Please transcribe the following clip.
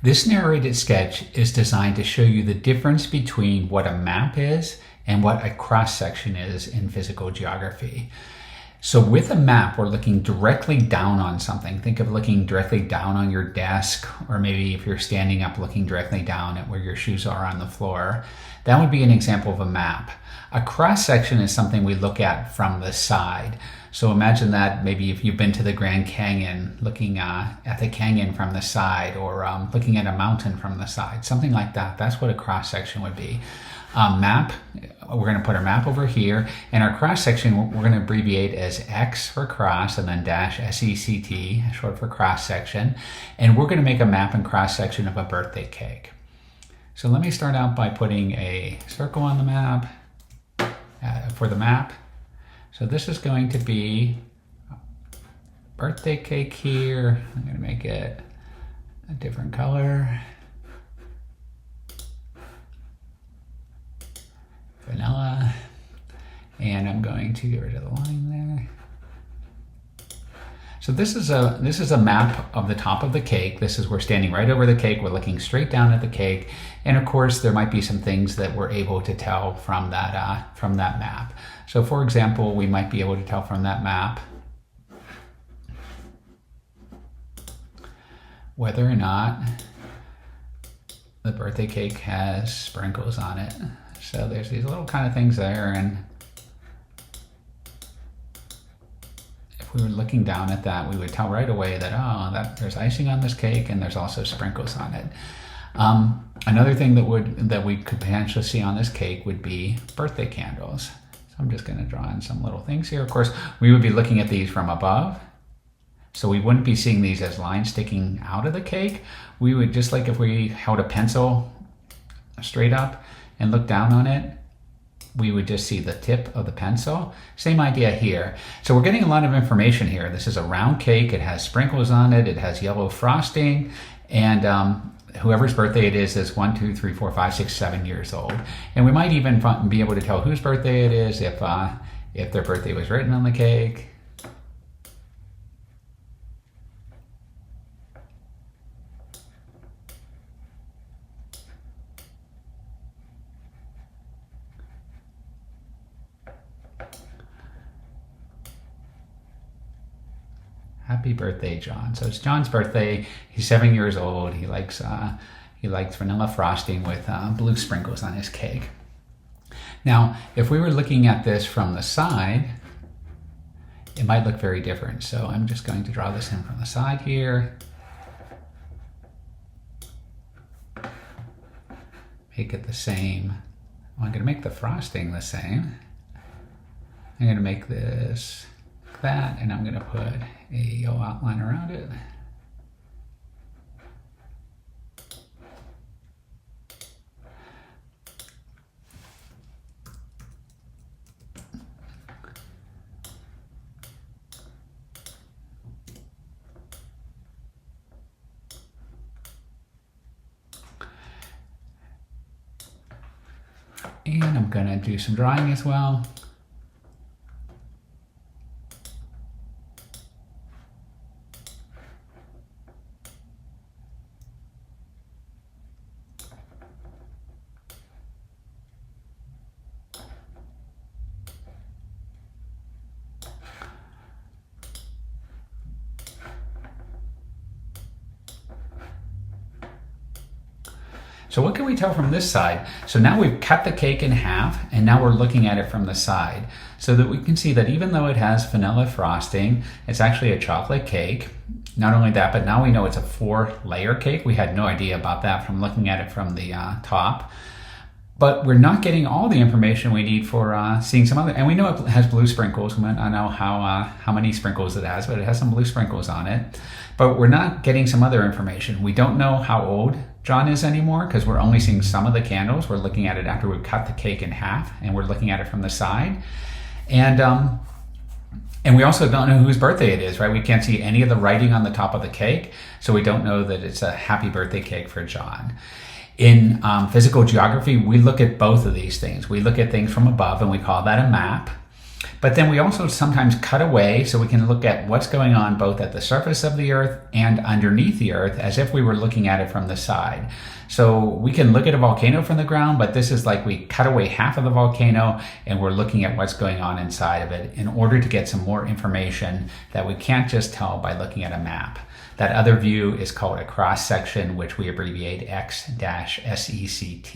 This narrated sketch is designed to show you the difference between what a map is and what a cross-section is in physical geography. So with a map, we're looking directly down on something. Think of looking directly down on your desk, or maybe if you're standing up, looking directly down at where your shoes are on the floor. That would be an example of a map. A cross-section is something we look at from the side. So imagine that maybe if you've been to the Grand Canyon, looking at the canyon from the side, or looking at a mountain from the side, something like that. That's what a cross-section would be. Map, we're going to put our map over here, and our cross-section we're going to abbreviate as X for cross, and then dash SECT, short for cross-section. And we're going to make a map and cross-section of a birthday cake. So let me start out by putting a circle on the map for the map. So this is going to be a birthday cake here. I'm going to make it a different color. Vanilla. And I'm going to get rid of the line there. So this is a map of the top of the cake. We're standing right over the cake. We're looking straight down at the cake. And of course, there might be some things that we're able to tell from that map. So for example, we might be able to tell from that map whether or not the birthday cake has sprinkles on it. So there's these little kind of things there, and if we were looking down at that, we would tell right away that, oh, that there's icing on this cake and there's also sprinkles on it. Another thing that we could potentially see on this cake would be birthday candles. So I'm just going to draw in some little things here. Of course, we would be looking at these from above, so we wouldn't be seeing these as lines sticking out of the cake. We would, just like if we held a pencil straight up and look down on it, we would just see the tip of the pencil. Same idea here. So we're getting a lot of information here. This is a round cake. It has sprinkles on it. It has yellow frosting. And whoever's birthday it is 1, 2, 3, 4, 5, 6, 7 years old. And we might even be able to tell whose birthday it is if their birthday was written on the cake. Happy birthday, John. So it's John's birthday. He's 7 years old. He likes vanilla frosting with blue sprinkles on his cake. Now, if we were looking at this from the side, it might look very different. So I'm just going to draw this in from the side here. Make it the same. Well, I'm going to make the frosting the same. I'm going to make this that, and I'm going to put a yellow outline around it. And I'm going to do some drawing as well. So what can we tell from this side? So now we've cut the cake in half, and now we're looking at it from the side, so that we can see that even though it has vanilla frosting, it's actually a chocolate cake. Not only that, but now we know it's a 4-layer cake. We had no idea about that from looking at it from the top. But we're not getting all the information we need for seeing some other, and we know it has blue sprinkles. I don't know how many sprinkles it has, but it has some blue sprinkles on it. But we're not getting some other information. We don't know how old John is anymore because we're only seeing some of the candles. We're looking at it after we've cut the cake in half, and we're looking at it from the side. And we also don't know whose birthday it is, right? We can't see any of the writing on the top of the cake, so we don't know that it's a happy birthday cake for John. In physical geography, we look at both of these things. We look at things from above, and we call that a map. But then we also sometimes cut away so we can look at what's going on both at the surface of the Earth and underneath the Earth as if we were looking at it from the side. So we can look at a volcano from the ground, but this is like we cut away half of the volcano and we're looking at what's going on inside of it in order to get some more information that we can't just tell by looking at a map. That other view is called a cross section, which we abbreviate X-SECT.